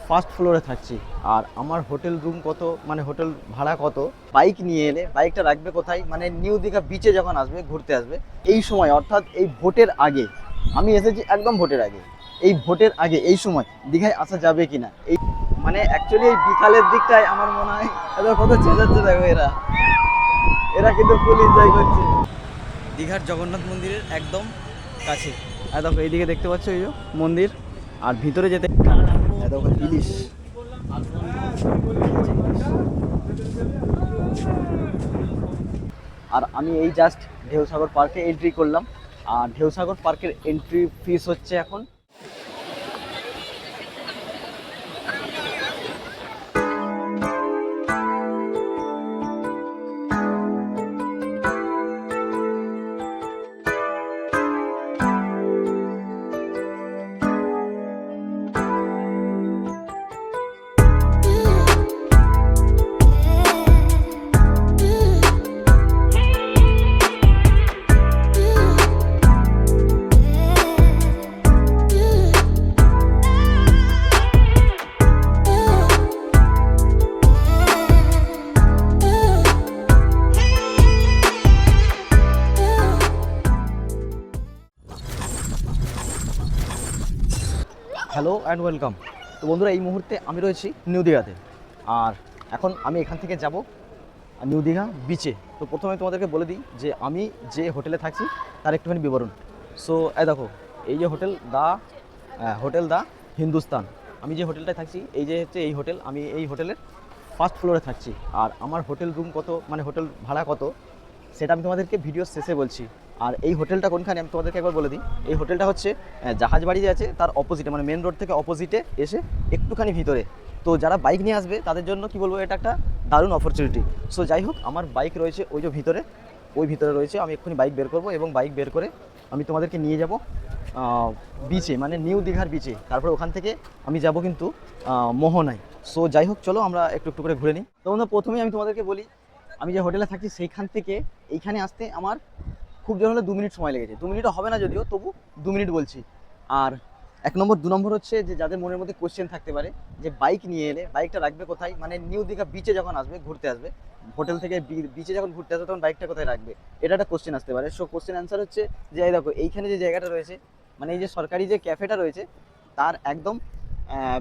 First ফ্লোরে থাকছি। আর আমার হোটেল রুম কত, মানে হোটেল ভাড়া কত, বাইক নিয়ে এলে বাইকটা রাখবে কোথায়, মানে নিউ দীঘা বিচে যখন আসবে, ঘুরতে আসবে এই সময়, অর্থাৎ এই ভোটের আগে। আমি এসেছি একদম ভোটের আগে। এই ভোটের আগে এই সময় দীঘায় আসা যাবে কিনা, এই মানে অ্যাকচুয়ালি এই বিকালের দিকটায় আমার মনে হয় এদের কত চেঁচাচ্ছে, দেখো এরা এরা কিন্তু ফুল এনজয় করছে দীঘার জগন্নাথ মন্দিরের একদম কাছে। আর দেখো এইদিকে দেখতে পাচ্ছ এই যে মন্দির, আর ভিতরে যেতে দেখো ইলিশ। আর আমি এই জাস্ট ঢেউসাগর পার্কে এন্ট্রি করলাম। আর ঢেউসাগর পার্কের এন্ট্রি ফিস হচ্ছে এখন হ্যালো অ্যান্ড ওয়েলকাম। তো বন্ধুরা, এই মুহূর্তে আমি রয়েছি নিউ দীঘাতে। আর এখন আমি এখান থেকে যাব নিউ দীঘা বিচে। তো প্রথমে তোমাদেরকে বলে দিই যে আমি যে হোটেলে থাকছি তার একটুখানি বিবরণ। সো এই দেখো, এই যে হোটেল দা হিন্দুস্তান, আমি যে হোটেলটায় থাকছি, এই যে হচ্ছে এই হোটেল, আমি এই হোটেলের ফার্স্ট ফ্লোরে থাকছি। আর আমার হোটেল রুম কত, মানে হোটেল ভাড়া কত, সেটা আমি তোমাদেরকে ভিডিও শেষে বলছি। আর এই হোটেলটা কোনখানে আমি তোমাদেরকে একবার বলে দিই। এই হোটেলটা হচ্ছে জাহাজবাড়ি যে আছে তার অপোজিটে, মানে মেন রোড থেকে অপোজিটে এসে একটুখানি ভিতরে। তো যারা বাইক নিয়ে আসবে তাদের জন্য কি বলবো, এটা একটা দারুণ অপরচুনিটি। সো যাই হোক, আমার বাইক রয়েছে ওই যে ভিতরে, ওই ভিতরে রয়েছে। আমি এক্ষুনি বাইক বের করব এবং বাইক বের করে আমি তোমাদেরকে নিয়ে যাব বিচে, মানে নিউ দীঘার বিচে। তারপরে ওখান থেকে আমি যাব কিন্তু মোহনায়। সো যাই হোক, চলো আমরা একটু একটু করে ঘুরে নিই। তো বন্ধু, প্রথমেই আমি তোমাদেরকে বলি, আমি যে হোটেলে থাকি সেইখান থেকে এইখানে আসতে আমার খুব জোর হলে 2 মিনিট সময় লেগেছে। 2 মিনিটও হবে না যদিও, তবু 2 মিনিট বলছি। আর 1 নম্বর 2 নম্বর হচ্ছে যে যাদের মনের মধ্যে কোশ্চেন থাকতে পারে যে বাইক নিয়ে এলে বাইকটা রাখবে কোথায়, মানে নিউ দীঘা বিচে যখন আসবে, ঘুরতে আসবে, হোটেল থেকে বিচে যখন ঘুরতে আসবে তখন বাইকটা কোথায় রাখবে, এটা একটা কোশ্চেন আসতে পারে। সো কোশ্চেন অ্যান্সার হচ্ছে যে এই দেখো এইখানে যে জায়গাটা রয়েছে, মানে এই যে সরকারি যে ক্যাফেটা রয়েছে তার একদম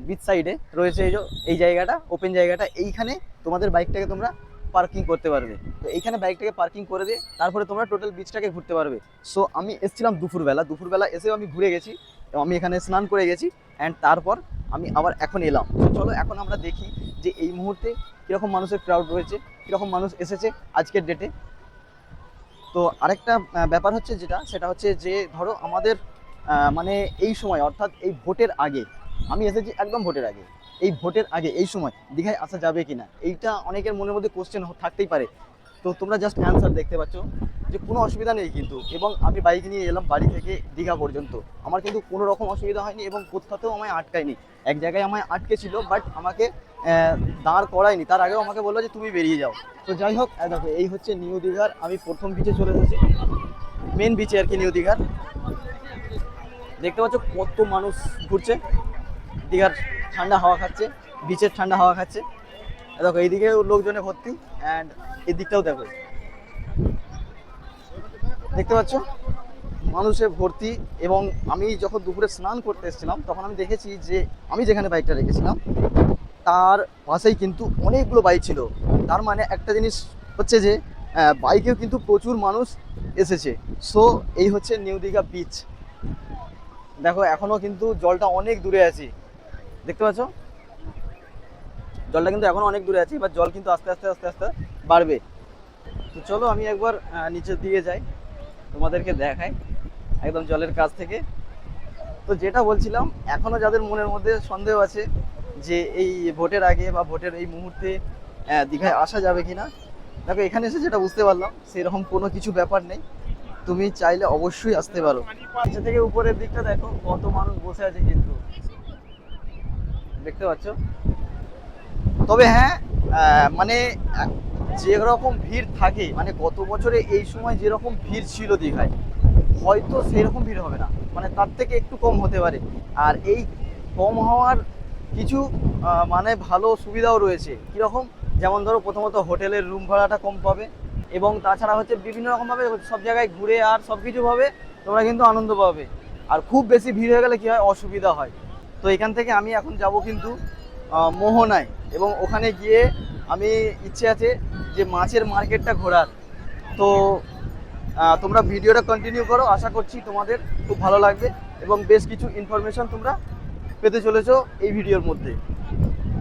বিচ সাইডে রয়েছে এই জায়গাটা, ওপেন জায়গাটা। এইখানে তোমাদের বাইকটাকে তোমরা পার্কিং করতে পারবে। তো এইখানে বাইকটাকে পার্কিং করে দিয়ে তারপরে তোমরা টোটাল বিচটাকে ঘুরতে পারবে। সো আমি এসেছিলাম দুপুরবেলা এসেও আমি ঘুরে গেছি এবং আমি এখানে স্নান করে গেছি। অ্যান্ড তারপর আমি আবার এখন এলাম। তো চলো এখন আমরা দেখি যে এই মুহূর্তে কীরকম মানুষের ক্রাউড রয়েছে, কীরকম মানুষ এসেছে আজকের ডেটে। তো আরেকটা ব্যাপার হচ্ছে সেটা হচ্ছে যে ধরো আমাদের মানে এই সময়, অর্থাৎ এই ভোটের আগে, আমি এসেছি একদম ভোটের আগে। এই ভোটের আগে এই সময় দীঘায় আসা যাবে কিনা, এইটা অনেকের মনের মধ্যে কোশ্চেন থাকতেই পারে। তো তোমরা জাস্ট অ্যান্সার দেখতে পাচ্ছ যে কোনো অসুবিধা নেই কিন্তু। এবং আমি বাইক নিয়ে এলাম বাড়ি থেকে দীঘা পর্যন্ত, আমার কিন্তু কোনো রকম অসুবিধা হয়নি এবং কোথাতেও আমায় আটকায়নি। এক জায়গায় আমায় আটকে ছিল, বাট আমাকে দাঁড় করায়নি, তার আগেও আমাকে বললো যে তুমি বেরিয়ে যাও। তো যাই হোক, দেখো এই হচ্ছে নিউ দীঘার, আমি প্রথম বিচে চলে এসেছি, মেন বিচে আর কি নিউ দীঘার। দেখতে পাচ্ছ কত মানুষ ঘুরছে, দীঘার ঠান্ডা হাওয়া খাচ্ছে, বিচের ঠান্ডা হাওয়া খাচ্ছে। দেখো এইদিকেও লোকজনে ভর্তি, অ্যান্ড এই দিকটাও দেখো, দেখতে পাচ্ছ মানুষে ভর্তি। এবং আমি যখন দুপুরে স্নান করতে এসেছিলাম তখন আমি দেখেছি যে আমি যেখানে বাইকটা রেখেছিলাম তার পাশেই কিন্তু অনেকগুলো বাইক ছিল। তার মানে একটা জিনিস হচ্ছে যে বাইকেও কিন্তু প্রচুর মানুষ এসেছে। সো এই হচ্ছে নিউ দীঘা বিচ। দেখো এখনও কিন্তু জলটা অনেক দূরে আছে, দেখতে পাচ্ছ জলটা কিন্তু এখনও অনেক দূরে আছে। এবার জল কিন্তু আস্তে আস্তে আস্তে আস্তে বাড়বে। তো চলো আমি একবার নিচের দিকে যাই, তোমাদেরকে দেখাই একদম জলের কাছ থেকে। তো যেটা বলছিলাম, এখনও যাদের মনের মধ্যে সন্দেহ আছে যে এই ভোটের আগে বা ভোটের এই মুহূর্তে দীঘায় আসা যাবে কিনা, দেখো এখানে এসে যেটা বুঝতে পারলাম সেরকম কোনো কিছু ব্যাপার নেই, তুমি চাইলে অবশ্যই আসতে পারো। নিচে থেকে উপরের দিকটা দেখো কত মানুষ বসে আছে কিন্তু, দেখতে পাচ্ছ। তবে হ্যাঁ, মানে যেরকম ভিড় থাকে, মানে গত বছরে এই সময় যেরকম ভিড় ছিল দীঘায়, হয়তো সেরকম ভিড় হবে না, মানে তার থেকে একটু কম হতে পারে। আর এই কম হওয়ার কিছু মানে ভালো সুবিধাও রয়েছে। কীরকম? যেমন ধরো প্রথমত হোটেলের রুম ভাড়াটা কম পাবে, এবং তাছাড়া হচ্ছে বিভিন্ন রকমভাবে সব জায়গায় ঘুরে আর সব কিছুভাবে তোমরা কিন্তু আনন্দ পাবে। আর খুব বেশি ভিড় হয়ে গেলে কী হয়, অসুবিধা হয়। তো এখান থেকে আমি এখন যাব কিন্তু মোহনায়, এবং ওখানে গিয়ে আমি ইচ্ছে আছে যে মাছের মার্কেটটা ঘোরার। তো তোমরা ভিডিওটা কন্টিনিউ করো, আশা করছি তোমাদের খুব ভালো লাগবে এবং বেশ কিছু ইনফরমেশন তোমরা পেতে চলেছো এই ভিডিওর মধ্যে।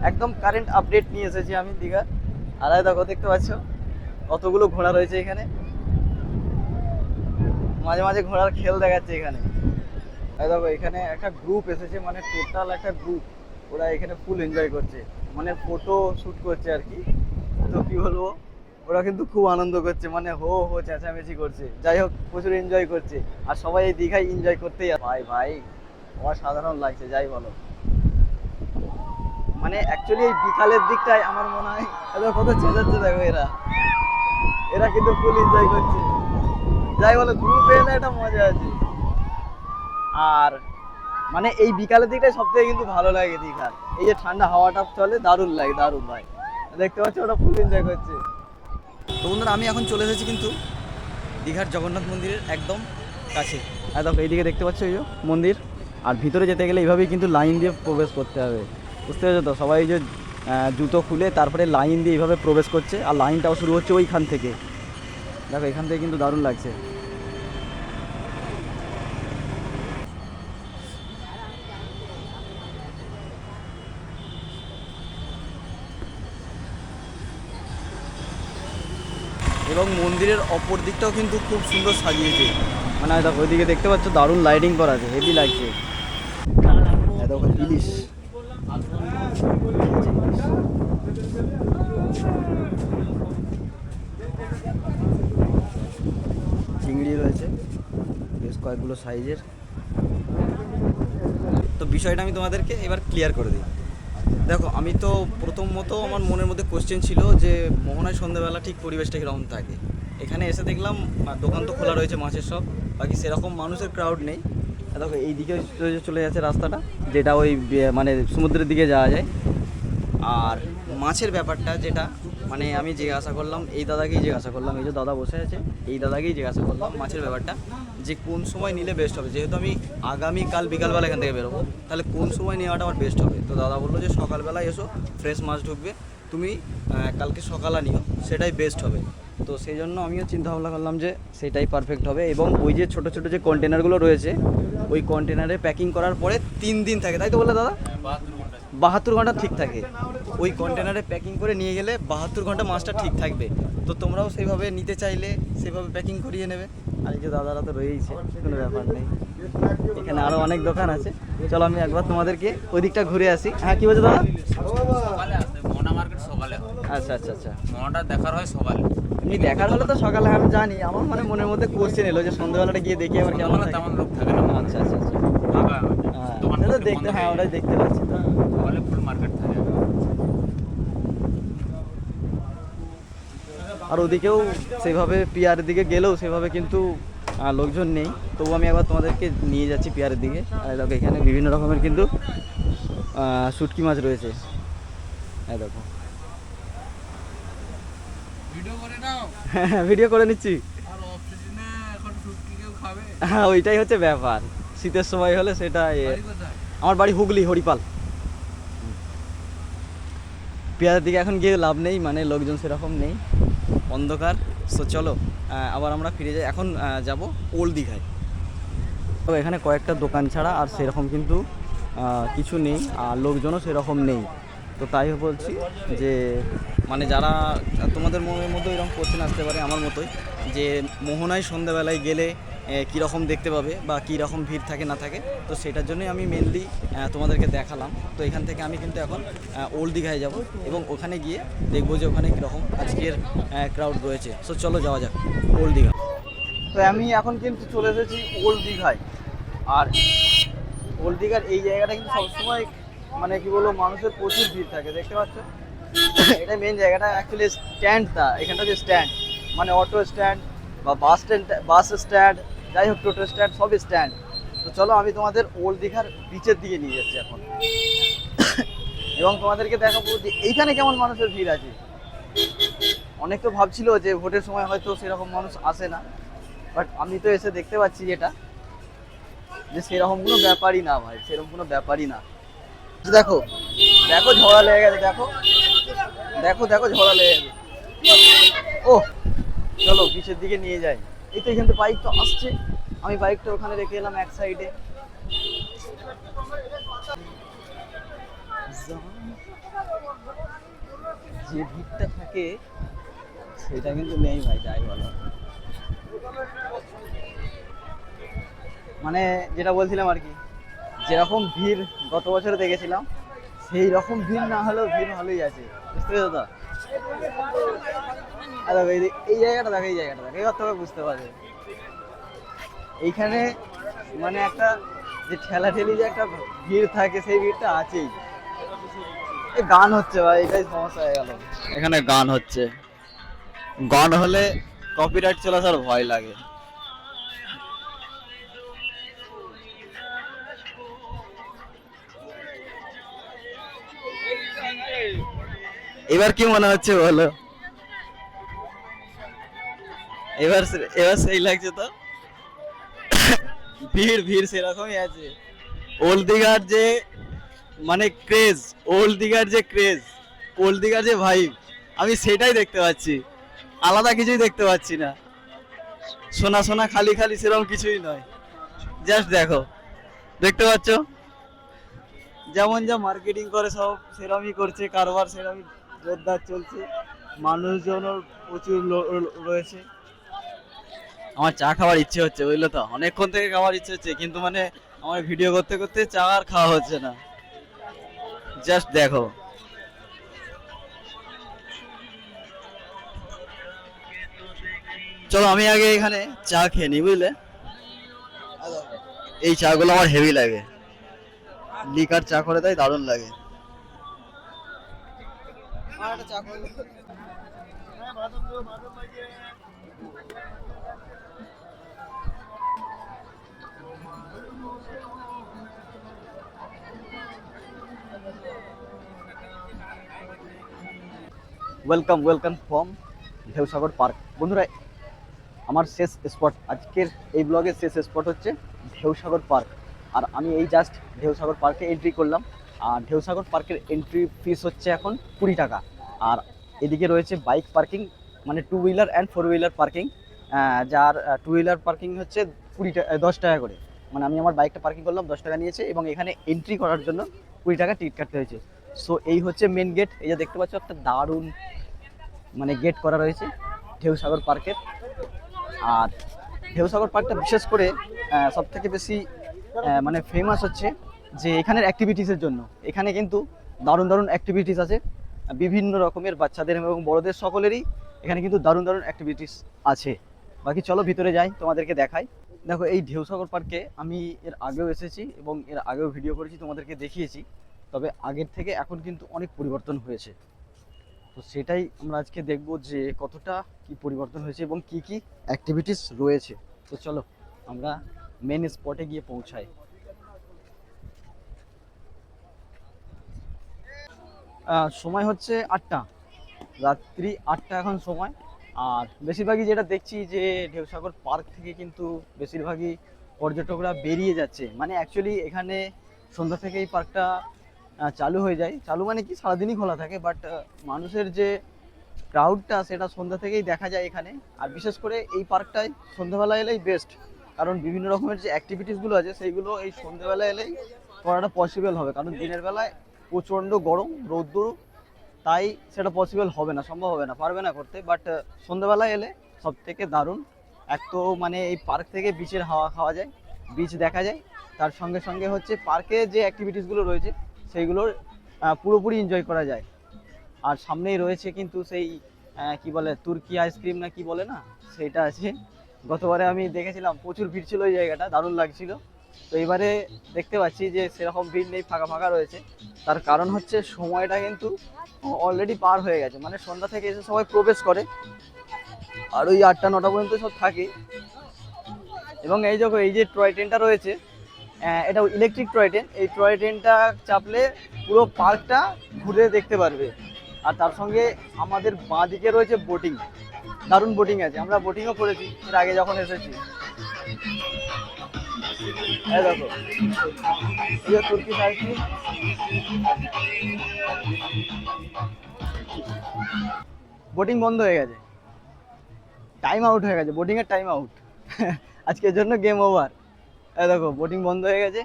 একদম কারেন্ট আপডেট নিয়ে এসেছি আমি দীঘা। আর দেখো, দেখতে পাচ্ছ কতগুলো ঘোড়া রয়েছে এখানে, মাঝে মাঝে ঘোড়ার খেল দেখাচ্ছে এখানে। দেখো এখানে একটা গ্রুপ এসেছে, মানে টোটাল একটা গ্রুপ, ওরা এখানে ফুল এনজয় করছে, মানে ফটো শ্যুট করছে আর কি। তো কি বলবো, ওরা কিন্তু খুব আনন্দ করছে, মানে হো হো চেঁচামেচি করছে। যাই হোক, প্রচুর এনজয় করছে, আর সবাই এই দীঘায় এনজয় করতেই। ভাই ভাই অসাধারণ লাগছে, যাই বলো। মানে অ্যাকচুয়ালি এই বিকালের দিকটায় আমার মনে হয় কত চেঁচাচ্ছে, দেখো এরা এরা কিন্তু ফুল এনজয় করছে। যাই বলো, গ্রুপে এলে একটা মজা আছে। আর মানে এই বিকালের দিকটাই সব থেকে কিন্তু ভালো লাগে দীঘার। এই যে ঠান্ডা হাওয়াটা চলে, দারুণ লাগে, দারুণ ভাই। দেখতে পাচ্ছ ওরা ফুল এনজয় করছে। তো বন্ধুরা, আমি এখন চলে এসেছি কিন্তু দীঘার জগন্নাথ মন্দিরের একদম কাছে। আর দেখো এইদিকে দেখতে পাচ্ছ এই যে মন্দির, আর ভিতরে যেতে গেলে এইভাবেই কিন্তু লাইন দিয়ে প্রবেশ করতে হবে, বুঝতে পেরেছো তো? সবাই যে জুতো খুলে তারপরে লাইন দিয়ে এইভাবে প্রবেশ করছে, আর লাইনটাও শুরু হচ্ছে ওইখান থেকে। দেখো এখান থেকে কিন্তু দারুণ লাগছে। এবং মন্দিরের অপর দিকটাও কিন্তু খুব সুন্দর সাজিয়েছে। মানে দেখো ওইদিকে দেখতে পাচ্ছ দারুণ লাইটিং করা আছে, হেভি লাগছে। দেখো ইলিশ, চিংড়ি রয়েছে বেশ কয়েকগুলো সাইজের। তো বিষয়টা আমি তোমাদেরকে এবার ক্লিয়ার করে দিই। দেখো, আমি তো প্রথমত আমার মনের মধ্যে কোশ্চেন ছিল যে মোহনায় সন্ধ্যাবেলা ঠিক পরিবেশটা কীরকম থাকে। এখানে এসে দেখলাম দোকান তো খোলা রয়েছে মাছের সব, বাকি সেরকম মানুষের ক্রাউড নেই। দেখো এই দিকে চলে যাচ্ছে রাস্তাটা, যেটা ওই মানে সমুদ্রের দিকে যাওয়া যায়। আর মাছের ব্যাপারটা যেটা, মানে আমি জিজ্ঞাসা করলাম, এই দাদাকেই জিজ্ঞাসা করলাম, এই যে দাদা বসে আছে এই দাদাকেই জিজ্ঞাসা করলাম মাছের ব্যাপারটা, যে কোন সময় নিলে বেস্ট হবে। যেহেতু আমি আগামীকাল বিকালবেলা এখান থেকে বেরোবো, তাহলে কোন সময় নেওয়াটা আমার বেস্ট হবে। তো দাদা বললো যে সকালবেলায় এসো, ফ্রেশ মাছ ঢুকবে, তুমি কালকে সকালে নিও, সেটাই বেস্ট হবে। তো সেই জন্য আমিও চিন্তা ভাবনা করলাম যে সেটাই পারফেক্ট হবে। এবং ওই যে ছোটো ছোটো যে কন্টেনারগুলো রয়েছে, ওই কন্টেনারে প্যাকিং করার পরে 3 দিন থাকে, তাই তো বললে দাদা? 72 ঘন্টা ঠিক থাকে। ওই কন্টেনারে প্যাকিং করে নিয়ে গেলে 72 ঘন্টা মাছটা ঠিক থাকবে। তো তোমরাও সেইভাবে নিতে চাইলে সেভাবে প্যাকিং করিয়ে নেবে। আর এই যে দাদারা তো রয়েইছে, কোনো ব্যাপার নেই। এখানে আরও অনেক দোকান আছে, চলো আমি একবার তোমাদেরকে ওই দিকটা ঘুরে আসি। হ্যাঁ, কী বলছো দাদা? সকালে আসবে, মোহনা মার্কেট সকালে হয়। আচ্ছা আচ্ছা আচ্ছা, মোহনাটা দেখার হয় সকালে। এমনি দেখার হলে তো সকালে, আমি জানি। আমার মানে মনের মধ্যে কোশ্চেন এলো যে সন্ধ্যাবেলাটা গিয়ে দেখি আবার কেমন সন্ধ্যাবেলা থাকে। তেমন লোক থাকে না, আচ্ছা আচ্ছা আচ্ছা, ফাঁকা হয়। হ্যাঁ দোকান সেটা বন্ধ দেখতে, হ্যাঁ হয়ে ওটাই যায়। দেখতে পাচ্ছি তো। সকালে ফুল মার্কেট থাকে। আর ওদিকেও সেভাবে পিয়ারের দিকে গেলেও সেভাবে কিন্তু লোকজন নেই। তবু আমি একবার তোমাদেরকে নিয়ে যাচ্ছি পিয়ারের দিকে। আর দেখো এখানে বিভিন্ন রকমের কিন্তু শুটকি মাছ রয়েছে। এই দেখো, ভিডিও করে নাও। হ্যাঁ ভিডিও করে নিচ্ছি। আর অফ সিজনে এখন শুটকি কেউ খাবে? হ্যাঁ ওইটাই হচ্ছে ব্যাপার, শীতের সময় হলে সেটা বাড়ি কোথায়? আমার বাড়ি হুগলি, হরিপাল। পিয়ারের দিকে এখন গিয়ে লাভ নেই, মানে লোকজন সেরকম নেই, অন্ধকার। সো চলো আবার আমরা ফিরে যাই। এখন যাব ওল্ড দীঘায়। তো এখানে কয়েকটা দোকান ছাড়া আর সেরকম কিন্তু কিছু নেই, আর লোকজনও সেরকম নেই। তো তাই বলছি যে মানে যারা তোমাদের মনের মধ্যে এরকম কোশ্চেন আসতে পারে আমার মতোই, যে মোহনায় সন্ধ্যাবেলায় গেলে কীরকম দেখতে পাবে বা কী রকম ভিড় থাকে না থাকে, তো সেটার জন্যই আমি মেনলি তোমাদেরকে দেখালাম। তো এখান থেকে আমি কিন্তু এখন ওল্ড দীঘায় যাব, এবং ওখানে গিয়ে দেখবো যে ওখানে কীরকম আজকের ক্রাউড রয়েছে। সো চলো যাওয়া যাক ওল্ড দীঘা। তো আমি এখন কিন্তু চলে এসেছি ওল্ড দীঘায়। আর ওল্ড দীঘার এই জায়গাটা কিন্তু সবসময় মানে কি বলবো, মানুষের প্রচুর ভিড় থাকে, দেখতে পাচ্ছ। এটা মেন জায়গাটা অ্যাকচুয়ালি স্ট্যান্ডটা, এখানটা যে স্ট্যান্ড মানে অটো স্ট্যান্ড বা বাস স্ট্যান্ড, যাই হোক টোটো স্ট্যান্ড, সবই স্ট্যান্ড। তো চলো আমি তোমাদের ওল্ড দীঘার বিচের দিকে নিয়ে যাচ্ছি এখন। এবং তোমাদেরকে দেখাবো যে এইখানে কেমন মানুষের ভিড় আছে। অনেক তো ভাবছিল যে ভোটের সময় হয়তো সেরকম মানুষ আসে না, বাট আমি তো এসে দেখতে পাচ্ছি যেটা, যে সেরকম কোনো ব্যাপারই না ভাই, সেরকম কোনো ব্যাপারই না। দেখো দেখো ঝড়া লেগে গেছে, দেখো দেখো দেখো ঝড়া লেগে গেছে। ও চলো বিচের দিকে নিয়ে যাই। এই তো এখান থেকে বাইক তো আসছে, আমি বাইকটা ওখানে রেখে এলাম এক সাইডে। যে ভিড়টা থাকে সেটা কিন্তু নেই ভাই, যাই বলো। মানে যেটা বলছিলাম আর কি, যেরকম ভিড় গত বছরে দেখেছিলাম সেই রকম ভিড় না হলেও ভিড় ভালোই আছে, বুঝতে পেরেছো তো? আর দেখো এই জায়গাটা দেখো, এই জায়গাটা দেখো, এবার তোকে বুঝতে পারবে এইখানে মানে একটা যে ঠেলাঠেলি যে একটা ভিড় থাকে সেই ভিড়টা আছেই। এই গান হচ্ছে ভাই, এটাই সমস্যা হয়ে গেল। এখানে গান হচ্ছে, গান হলে কপিরাইট চলে আসার ভয় লাগে। এবার কি মনে হচ্ছে বলো? এবার এবার সেই লাগছে তো? ভিড় ভিড় সেরকমই আছে। ওল্ড দীঘার যে মানে ক্রেজ, ওল্ড দীঘার যে ক্রেজ, ওল্ড দীঘার যে ভাইব, আমি সেটাই দেখতে পাচ্ছি, আলাদা কিছুই দেখতে পাচ্ছি না। সোনা সোনা খালি খালি সেরকম কিছুই নয়। জাস্ট দেখো, দেখতে পাচ্ছ যেমন যা মার্কেটিং করে সব সেরকমই করছে, কারবার সেরকমই জোরদার চলছে, মানুষজনও প্রচুর রয়েছে। আমার চা খাওয়ার ইচ্ছে হচ্ছে বুঝলো তো, অনেকক্ষণ থেকে খাওয়ার ইচ্ছে হচ্ছে, কিন্তু মানে আমার ভিডিও করতে করতে চা আর খাওয়া হচ্ছে না। জাস্ট দেখো, চলো আমি আগে এখানে চা খেয়ে নি বুঝলে। এই চা গুলো আমার হেভি লাগে, লিকার চা করে তাই দারুণ লাগে। Welcome welcome from ঢেউসাগর park. বন্ধুরা, আমার শেষ স্পট, আজকের এই ব্লগের শেষ স্পট হচ্ছে ঢেউসাগর পার্ক। আর আমি এই জাস্ট ঢেউসাগর পার্কে এন্ট্রি করলাম। আর ঢেউসাগর পার্কের এন্ট্রি ফিস হচ্ছে এখন 20 টাকা। আর এদিকে রয়েছে বাইক পার্কিং, মানে 2 হুইলার অ্যান্ড 4 হুইলার পার্কিং, যার 2 হুইলার পার্কিং হচ্ছে 10 টাকা করে। মানে আমি আমার বাইকটা পার্কিং করলাম, 10 টাকা নিয়েছে, এবং এখানে এন্ট্রি করার জন্য 20 টাকা টিকিট কাটতে হয়েছে। সো এই হচ্ছে মেন গেট। এই যে দেখতে পাচ্ছ একটা দারুণ মানে গেট করা রয়েছে ঢেউসাগর পার্কের। আর ঢেউসাগর পার্কটা বিশেষ করে সব থেকে বেশি মানে ফেমাস হচ্ছে যে এখানের অ্যাক্টিভিটিসের জন্য। এখানে কিন্তু দারুণ দারুণ অ্যাক্টিভিটিস আছে, বিভিন্ন রকমের, বাচ্চাদের এবং বড়দের সকলেরই এখানে কিন্তু দারুণ দারুণ অ্যাক্টিভিটিস আছে। বাকি চলো ভিতরে যাই, তোমাদেরকে দেখাই। দেখো এই ঢেউসাগর পার্কে আমি এর আগেও এসেছি এবং এর আগেও ভিডিও করেছি, তোমাদেরকে দেখিয়েছি। তবে আগের থেকে এখন কিন্তু অনেক পরিবর্তন হয়েছে। তো সেটাই আমরা আজকে দেখব যে কতটা কি পরিবর্তন হয়েছে এবং কি কি অ্যাক্টিভিটিস রয়েছে। তো চলো আমরা মেন স্পটে গিয়ে পৌঁছাই। সময় হচ্ছে 8টা, রাত্রি 8টা এখন সময়। আর বেশিরভাগই যেটা দেখছি যে ঢেউসাগর পার্ক থেকে কিন্তু বেশিরভাগই পর্যটকরা বেরিয়ে যাচ্ছে। মানে অ্যাকচুয়ালি এখানে সন্ধ্যা থেকে এই পার্কটা চালু হয়ে যায়। চালু মানে কি, সারাদিনই খোলা থাকে, বাট মানুষের যে ক্রাউডটা সেটা সন্ধ্যা থেকেই দেখা যায় এখানে। আর বিশেষ করে এই পার্কটায় সন্ধ্যাবেলা এলেই বেস্ট, কারণ বিভিন্ন রকমের যে অ্যাক্টিভিটিসগুলো আছে সেইগুলো এই সন্ধ্যাবেলা এলেই করাটা পসিবল হবে। কারণ দিনের বেলায় প্রচণ্ড গরম, রৌদ্র, তাই সেটা পসিবল হবে না, সম্ভব হবে না, পারবে না করতে। বাট সন্ধ্যাবেলায় এলে সব থেকে দারুণ। এক তো মানে এই পার্ক থেকে বিচের হাওয়া খাওয়া যায়, বিচ দেখা যায়, তার সঙ্গে সঙ্গে হচ্ছে পার্কে যে অ্যাক্টিভিটিসগুলো রয়েছে সেইগুলোর পুরোপুরি এনজয় করা যায়। আর সামনেই রয়েছে কিন্তু সেই কি বলে তুর্কি আইসক্রিম না কি বলে না, সেইটা আছে। গতবারে আমি দেখেছিলাম প্রচুর ভিড় ছিল ওই জায়গাটা, দারুণ লাগছিল। তো এবারে দেখতে পাচ্ছি যে সেরকম ভিড় নেই, ফাঁকা ফাঁকা রয়েছে। তার কারণ হচ্ছে সময়টা কিন্তু অলরেডি পার হয়ে গেছে, মানে সন্ধ্যা থেকে এসে সবাই প্রবেশ করে আর ওই 8টা 9টা পর্যন্ত সব থাকে। এবং এই দেখো এই যে টয় ট্রেনটা রয়েছে, এটা ইলেকট্রিক টয় ট্রেন। এই টয় ট্রেনটা চাপলে পুরো পার্কটা ঘুরে দেখতে পারবে। আর তার সঙ্গে আমাদের বাঁ দিকে রয়েছে বোটিং, দারুণ বোটিং আছে, আমরা বোটিংও করেছি এর আগে যখন এসেছি। এই দেখো এই তুর্কি সাইকেল, বোটিং বন্ধ হয়ে গেছে, টাইম আউট হয়ে গেছে, বোটিং এর টাইম আউট আজকের জন্য গেম ওভার। এই দেখো বোটিং বন্ধ হয়ে গেছে।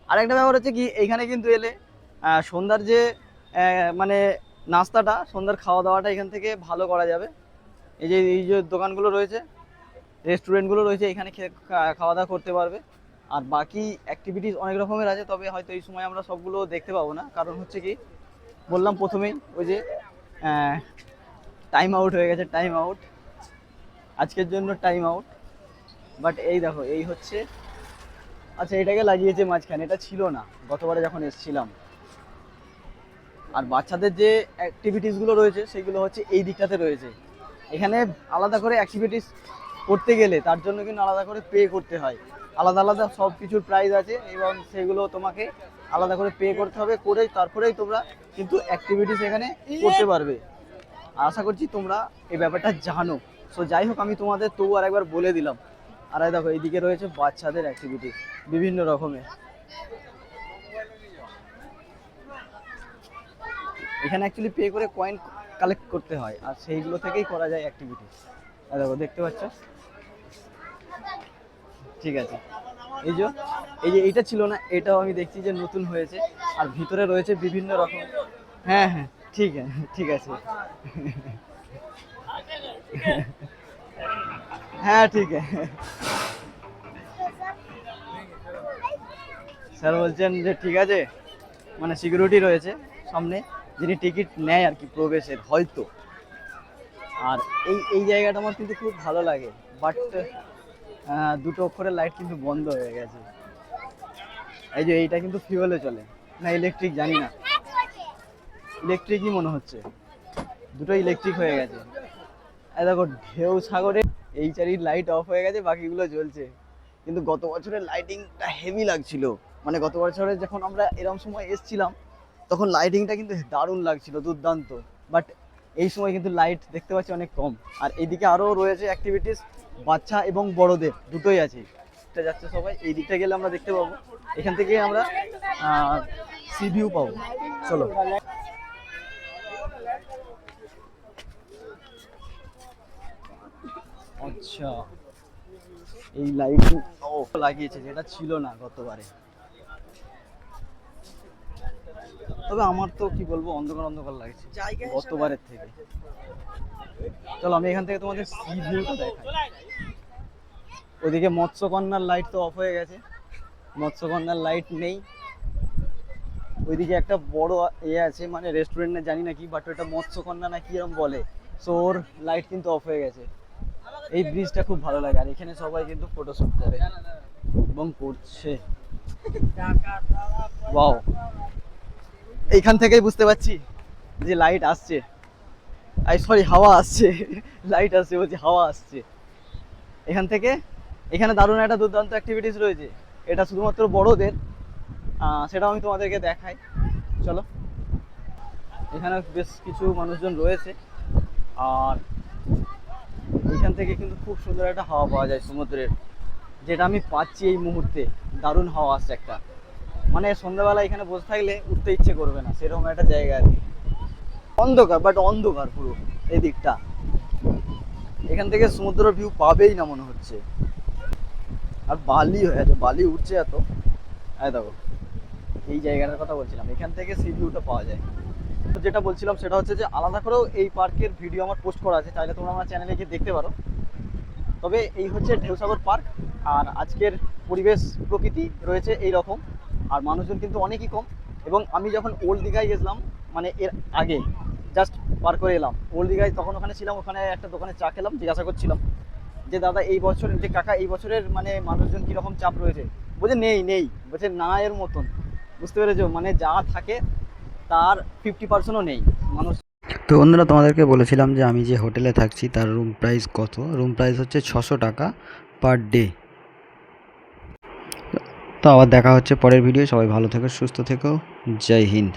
আর একটা ব্যাপার হচ্ছে কি, এইখানে কিন্তু এলে সন্ধ্যার যে মানে নাস্তাটা, সন্ধ্যার খাওয়া দাওয়াটা এখান থেকে ভালো করা যাবে। এই যে দোকানগুলো রয়েছে, রেস্টুরেন্টগুলো রয়েছে, এখানে খাওয়া দাওয়া করতে পারবে। আর বাকি অ্যাক্টিভিটিস অনেক রকমের আছে, তবে হয়তো এই সময় আমরা সবগুলো দেখতে পাবো না, কারণ হচ্ছে কি বললাম প্রথমেই ওই যে টাইম আউট হয়ে গেছে, টাইম আউট, আজকের জন্য টাইম আউট। বাট এই দেখো এই হচ্ছে, আচ্ছা এটাকে লাগিয়েছে মাঝখানে, এটা ছিল না গতবারে যখন এসেছিলাম। আর বাচ্চাদের যে অ্যাক্টিভিটিসগুলো রয়েছে সেগুলো হচ্ছে এই দিকটাতে রয়েছে। এখানে আলাদা করে অ্যাক্টিভিটিস করতে গেলে তার জন্য কিন্তু আলাদা করে পে করতে হয়, আলাদা আলাদা সব কিছুর প্রাইস আছে এবং সেগুলো তোমাকে আলাদা করে পে করতে হবে, করেই তারপরেই তোমরা কিন্তু অ্যাক্টিভিটিস এখানে করতে পারবে। আশা করছি তোমরা এই ব্যাপারটা জানো। সো যাই হোক, আমি তোমাদের তবু আর একবার বলে দিলাম। আর এই দেখো এইদিকে রয়েছে বাচ্চাদের অ্যাক্টিভিটি বিভিন্ন রকমের। এখানে অ্যাকচুয়ালি পে করে কয়েন কালেক্ট করতে হয়, আর সেইগুলো থেকেই করা যায় অ্যাক্টিভিটি। আর দেখো দেখতে পাচ্ছ, ঠিক আছে। এই যে এইটা ছিল না, এটাও আমি দেখছি যে নতুন হয়েছে। আর ভিতরে রয়েছে বিভিন্ন রকম, হ্যাঁ হ্যাঁ ঠিক আছে ঠিক আছে হ্যাঁ ঠিক আছে। স্যার বলছেন যে ঠিক আছে, মানে সিকিউরিটি রয়েছে সামনে যিনি টিকিট নেয় আর কি প্রবেশের হয়তো। আর এই জায়গাটা আমার কিন্তু খুব ভালো লাগে, বাট দুটো অক্ষরের লাইট কিন্তু বন্ধ হয়ে গেছে। এই যে এইটা কিন্তু ফিউয়েলে চলে না ইলেকট্রিক, জানি না, ইলেকট্রিকই মনে হচ্ছে, দুটো ইলেকট্রিক হয়ে গেছে। এই দেখো ঢেউ সাগরে এই চারির লাইট অফ হয়ে গেছে, বাকিগুলো জ্বলছে। কিন্তু গত বছরের লাইটিংটা হেভি লাগছিল, মানে গত বছরে যখন আমরা এরকম সময় এসছিলাম তখন লাইটিংটা কিন্তু দারুণ লাগছিল, দুর্দান্ত। বাট এই সময় কিন্তু লাইট দেখতে পাচ্ছি অনেক কম। আর এইদিকে আরও রয়েছে অ্যাক্টিভিটিস, বাচ্চা এবং বড়দের দুটোই আছে। এটা যাচ্ছে সবাই, এই দিকটা গেলে আমরা দেখতে পাবো, এখান থেকে আমরা সি ভিউ পাবো। চলো আচ্ছা, এই লাইটিং লাগিয়েছে যেটা ছিল না গতবারে। তবে আমার তো কি বলবো, অন্ধকার অন্ধকার লাগছে গতবারের থেকে। চলো আমি এখান থেকে তোমাদের সি ভিউটা দেখাই। ওদিকে মৎস্যকন্যার লাইট তো অফ হয়ে গেছে, মৎস্যকন্যার লাইট নেই। ওইদিকে একটা বড় আছে, মানে রেস্টুরেন্ট না জানি না কি, বাট ওটা মৎস্যকন্যা না কি এরকম বলে। সো ওর লাইট কিন্তু অফ হয়ে গেছে। এই ব্রিজটা খুব ভালো লাগে, আর এখানে সবাই কিন্তু ফটোশুট করে এবং করছে। ওয়াও, এইখান থেকেই বুঝতে পারছি যে লাইট আসছে, সরি হাওয়া আসছে, লাইট আসছে বলছি, হাওয়া আসছে এখান থেকে। এখানে দারুণ একটা দুর্দান্ত অ্যাক্টিভিটিস রয়েছে, এটা শুধুমাত্র বড়দের, সেটাও আমি তোমাদেরকে দেখাই। চলো, এখানে বেশ কিছু মানুষজন রয়েছে। আর এখান থেকে কিন্তু খুব সুন্দর একটা হাওয়া পাওয়া যায় সমুদ্রের, যেটা আমি পাচ্ছি এই মুহূর্তে। দারুণ হাওয়া আসছে একটা, মানে সন্ধ্যাবেলা এখানে বসে থাকলে উঠতে ইচ্ছে করবে না, সেরকম একটা জায়গা আর কি। অন্ধকার, বাট অন্ধকার পুরো এই দিকটা, এখান থেকে সমুদ্র ভিউ পাবেই না মনে হচ্ছে। আর বালি হয়ে আছে, বালি উঠছে এত। দেখো এই জায়গাটার কথা বলছিলাম, এখান থেকে সি ভিউটা পাওয়া যায়। যেটা বলছিলাম সেটা হচ্ছে যে আলাদা করেও এই পার্কের ভিডিও আমার পোস্ট করা আছে, চাইলে তোমরা আমার চ্যানেলে গিয়ে দেখতে পারো। তবে এই হচ্ছে ঢেউসাগর পার্ক, আর আজকের পরিবেশ প্রকৃতি রয়েছে এই রকম। আর মানুষজন কিন্তু অনেকই কম। এবং আমি যখন ওল্ড দীঘায় গেছিলাম, মানে এর আগে জাস্ট পার করে এলাম ওল্ড দীঘায়, তখন ওখানে ছিলাম, ওখানে একটা দোকানে চা খেলাম, জিজ্ঞাসা করছিলাম যে দাদা এই বছর, যে কাকা এই বছরের মানে মানুষজন কীরকম চাপ রয়েছে। বলছে নেই, বলছে না এর মতন। বুঝতে পেরেছো, মানে যা থাকে তার 50%ও নেই মানুষ। তো বন্ধুরা, তোমাদেরকে বলেছিলাম যে আমি যে হোটেলে থাকছি তার রুম প্রাইস কত। রুম প্রাইস হচ্ছে 600 টাকা পার ডে। তো আবার দেখা হচ্ছে পরের ভিডিও। সবাই ভালো থেকো, সুস্থ থেকো, জয় হিন্দ।